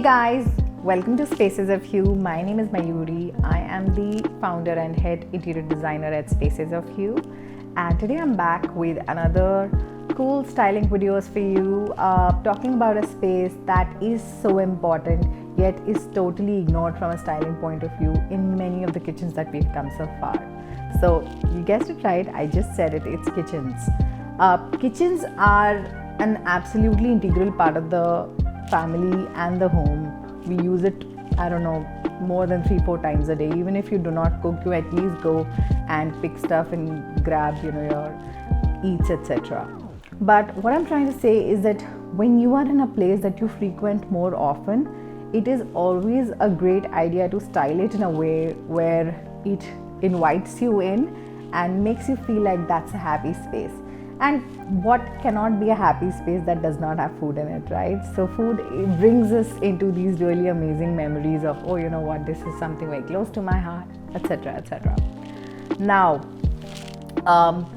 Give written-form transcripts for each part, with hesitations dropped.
Hey guys, welcome to Spaces of HUE. My name is Mayuri. I am the founder and head interior designer at Spaces of HUE, and today I'm back with another cool styling videos for you, talking about a space that is so important yet is totally ignored from a styling point of view in many of the kitchens that we've come so far. So you guessed it right, I just said it, it's kitchens. Kitchens are an absolutely integral part of the family and the home. We use it, I don't know, more than 3-4 times a day. Even if you do not cook, you at least go and pick stuff and grab, your eats, etc. But what I'm trying to say is that when you are in a place that you frequent more often, it is always a great idea to style it in a way where it invites you in and makes you feel like that's a happy space. And what cannot be a happy space that does not have food in it, right? So food brings us into these really amazing memories of, oh, you know what, this is something very close to my heart, etc., etc. Now,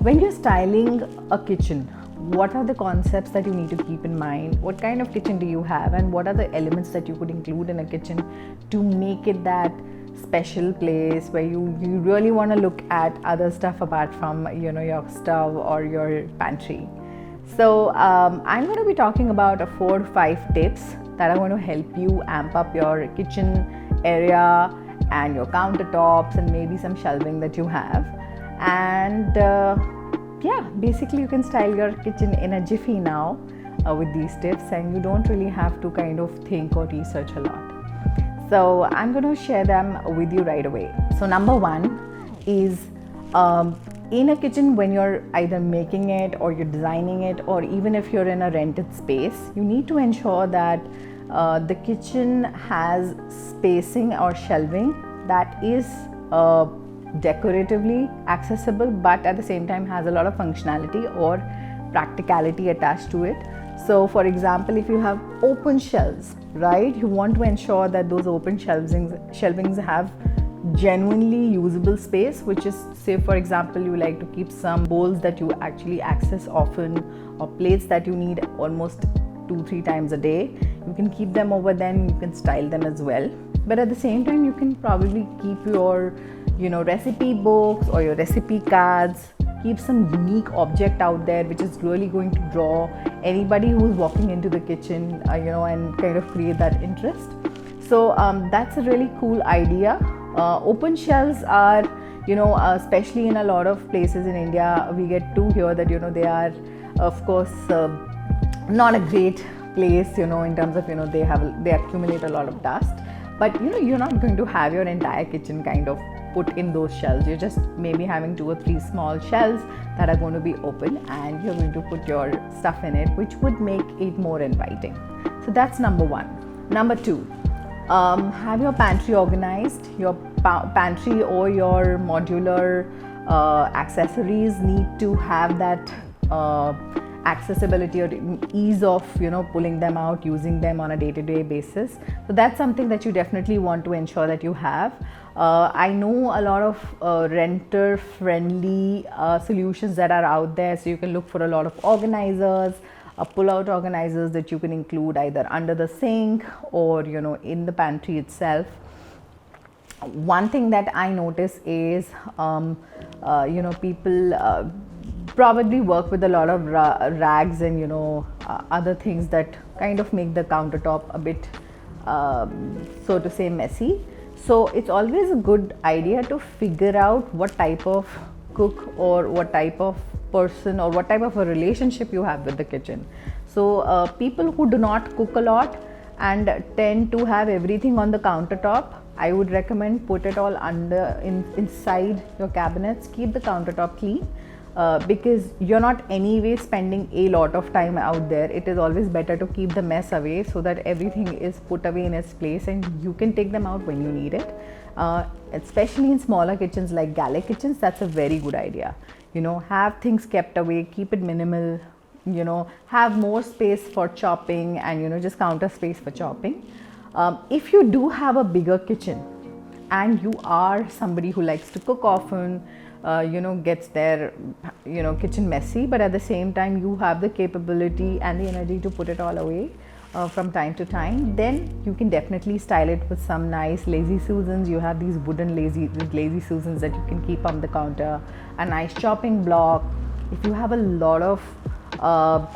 when you're styling a kitchen, what are the concepts that you need to keep in mind? What kind of kitchen do you have, and what are the elements that you could include in a kitchen to make it that special place where you really want to look at other stuff apart from your stove or your pantry? So I'm going to be talking about 4 to 5 tips that are going to help you amp up your kitchen area and your countertops and maybe some shelving that you have. And basically you can style your kitchen in a jiffy now with these tips, and you don't really have to kind of think or research a lot. So I'm going to share them with you right away. So number 1 is in a kitchen, when you're either making it or you're designing it, or even if you're in a rented space, you need to ensure that the kitchen has spacing or shelving that is decoratively accessible, but at the same time has a lot of functionality or practicality attached to it. So for example, if you have open shelves, right, you want to ensure that those open shelvings have genuinely usable space, which is, say for example, you like to keep some bowls that you actually access often, or plates that you need almost 2-3 times a day. You can keep them over, then you can style them as well. But at the same time, you can probably keep your recipe books or your recipe cards, keep some unique object out there which is really going to draw anybody who's walking into the kitchen, and kind of create that interest. So that's a really cool idea. Open shelves are, especially in a lot of places in India, we get to hear that, they are, of course, not a great place, in terms of, they accumulate a lot of dust. But, you're not going to have your entire kitchen kind of put in those shelves. You're just maybe having 2 or 3 small shelves that are going to be open, and you're going to put your stuff in it, which would make it more inviting. So that's number 1. Number 2, have your pantry organized. Your pantry or your modular accessories need to have that accessibility or ease of pulling them out, using them on a day-to-day basis. So that's something that you definitely want to ensure that you have. I know a lot of renter friendly solutions that are out there, so you can look for a lot of organizers, pull-out organizers that you can include either under the sink or in the pantry itself. One thing that I notice is people probably work with a lot of rags and other things that kind of make the countertop a bit so to say messy. So it's always a good idea to figure out what type of cook or what type of person or what type of a relationship you have with the kitchen. So people who do not cook a lot and tend to have everything on the countertop, I would recommend put it all inside your cabinets. Keep the countertop clean. Because you're not anyway spending a lot of time out there. It is always better to keep the mess away so that everything is put away in its place and you can take them out when you need it. Especially in smaller kitchens like galley kitchens, that's a very good idea. Have things kept away, keep it minimal, have more space for chopping and just counter space for chopping. If you do have a bigger kitchen and you are somebody who likes to cook often, gets their kitchen messy, but at the same time you have the capability and the energy to put it all away, from time to time, then you can definitely style it with some nice lazy Susans. You have these wooden lazy Susans that you can keep on the counter, a nice chopping block. If you have a lot of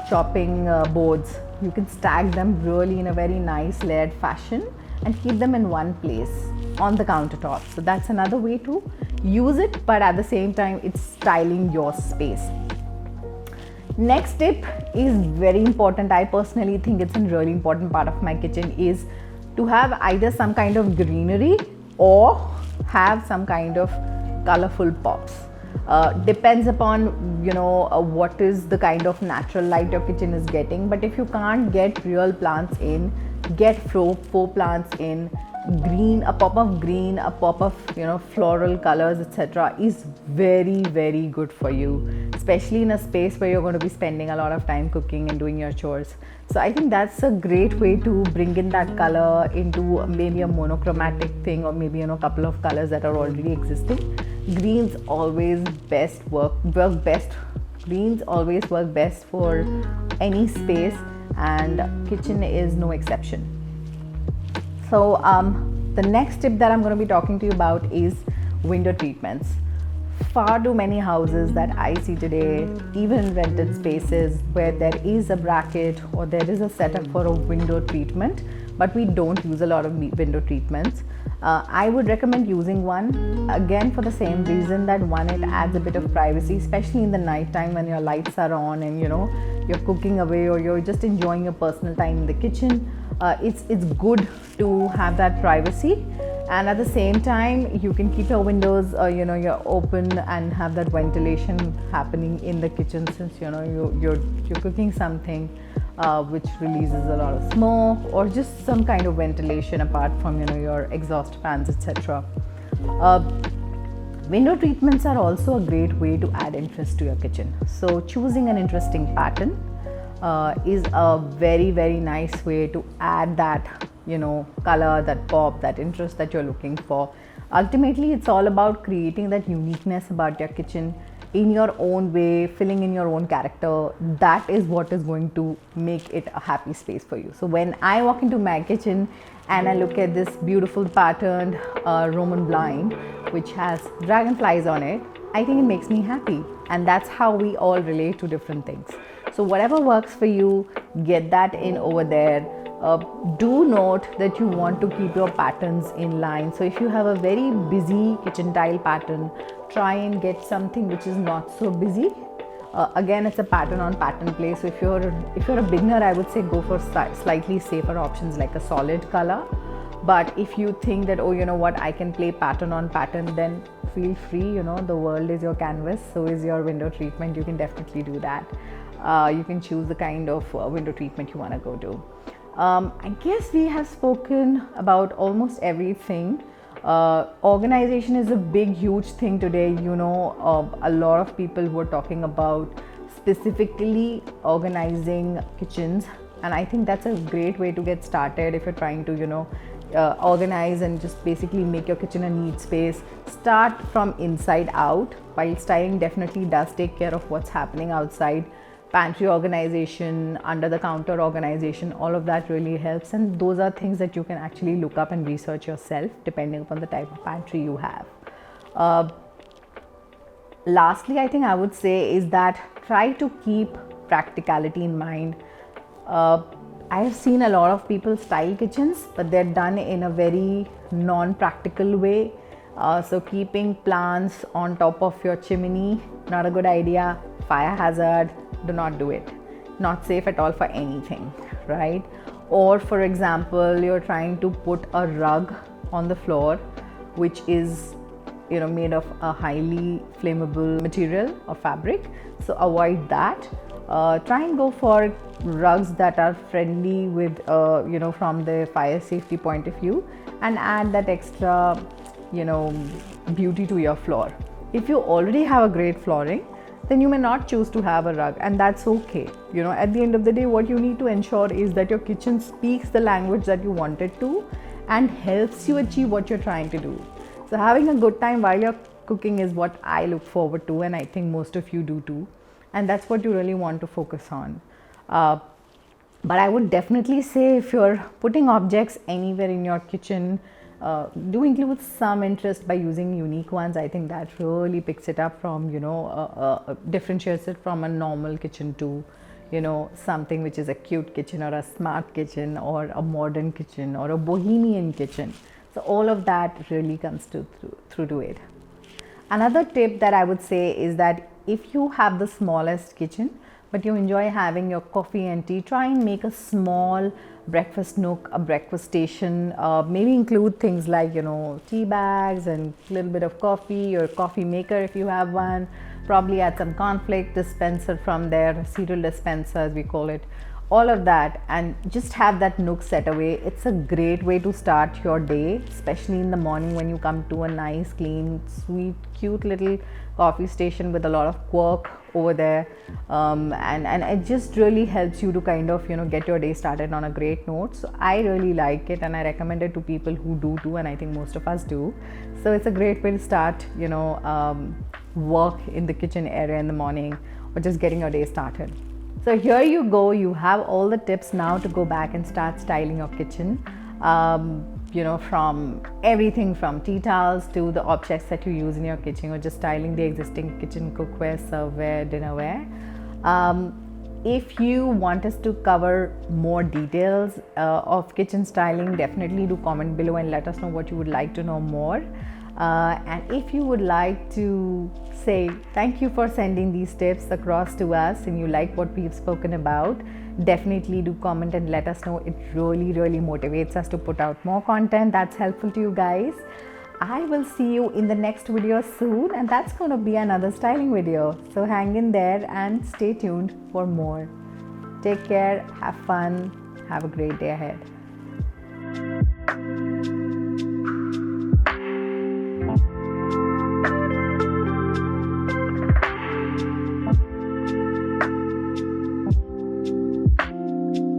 chopping boards, you can stack them really in a very nice layered fashion and keep them in one place on the countertop. So that's another way to use it, but at the same time it's styling your space. Next tip is very important. I personally think it's a really important part of my kitchen, is to have either some kind of greenery or have some kind of colorful pops. Depends upon what is the kind of natural light your kitchen is getting, but if you can't get real plants in, get faux plants in. Green, a pop of green, a pop of floral colors, etc. is very, very good for you, especially in a space where you're going to be spending a lot of time cooking and doing your chores. So I think that's a great way to bring in that color into maybe a monochromatic thing, or maybe a couple of colors that are already existing. Greens always work best. Greens always work best for any space, and kitchen is no exception. So the next tip that I'm going to be talking to you about is window treatments. Far too many houses that I see today, even in rented spaces, where there is a bracket or there is a setup for a window treatment, but we don't use a lot of window treatments. I would recommend using one, again for the same reason that one, it adds a bit of privacy, especially in the night time when your lights are on and you're cooking away, or you're just enjoying your personal time in the kitchen. It's good to have that privacy, and at the same time you can keep your windows you're open and have that ventilation happening in the kitchen, since you're cooking something which releases a lot of smoke, or just some kind of ventilation apart from your exhaust fans, etc. Window treatments are also a great way to add interest to your kitchen. So choosing an interesting pattern is a very, very nice way to add that color, that pop, that interest that you're looking for. Ultimately, it's all about creating that uniqueness about your kitchen in your own way, filling in your own character. That is what is going to make it a happy space for you. So when I walk into my kitchen and I look at this beautiful patterned Roman blind which has dragonflies on it, I think it makes me happy, and that's how we all relate to different things. So whatever works for you, get that in over there. Do note that you want to keep your patterns in line. So if you have a very busy kitchen tile pattern, try and get something which is not so busy. Again, it's a pattern on pattern play. So if you're a beginner, I would say go for slightly safer options like a solid color. But if you think that, oh, you know what, I can play pattern on pattern, then feel free. The world is your canvas, so is your window treatment. You can definitely do that. You can choose the kind of window treatment you want to go to. I guess we have spoken about almost everything. Organization is a big, huge thing today. A lot of people were talking about specifically organizing kitchens, and I think that's a great way to get started if you're trying to, organize and just basically make your kitchen a neat space. Start from inside out. While styling definitely does take care of what's happening outside, pantry organization, under the counter organization, all of that really helps, and those are things that you can actually look up and research yourself depending upon the type of pantry you have. Lastly, I think I would say is that try to keep practicality in mind. I have seen a lot of people style kitchens, but they're done in a very non-practical way. So keeping plants on top of your chimney, not a good idea. Fire hazard, do not do it. Not safe at all for anything, right? Or for example, you're trying to put a rug on the floor, which is made of a highly flammable material or fabric. So avoid that. Try and go for rugs that are friendly with from the fire safety point of view, and add that extra beauty to your floor. If you already have a great flooring, then you may not choose to have a rug, and that's okay. At the end of the day, what you need to ensure is that your kitchen speaks the language that you want it to and helps you achieve what you're trying to do. So having a good time while you're cooking is what I look forward to, and I think most of you do too, and that's what you really want to focus on. But I would definitely say if you're putting objects anywhere in your kitchen, do include some interest by using unique ones. I think that really picks it up from, differentiates it from a normal kitchen to, something which is a cute kitchen or a smart kitchen or a modern kitchen or a bohemian kitchen. So all of that really comes through to it. Another tip that I would say is that if you have the smallest kitchen but you enjoy having your coffee and tea, try and make a small breakfast nook, a breakfast station. Maybe include things like, tea bags and a little bit of coffee, or coffee maker if you have one. Probably add some cornflake dispenser from there, cereal dispenser as we call it. All of that, and just have that nook set away. It's a great way to start your day, especially in the morning when you come to a nice, clean, sweet, cute little coffee station with a lot of quirk over there, and it just really helps you to kind of get your day started on a great note. So I really like it, and I recommend it to people who do too, and I think most of us do. So it's a great way to start work in the kitchen area in the morning, or just getting your day started. So here you go, you have all the tips now to go back and start styling your kitchen. From everything from tea towels to the objects that you use in your kitchen, or just styling the existing kitchen cookware, serveware, dinnerware. If you want us to cover more details of kitchen styling, definitely do comment below and let us know what you would like to know more. And if you would like to say thank you for sending these tips across to us and you like what we've spoken about, definitely do comment and let us know. It really motivates us to put out more content that's helpful to you guys. I will see you in the next video soon, and that's going to be another styling video. So hang in there and stay tuned for more. Take care, have fun, have a great day ahead.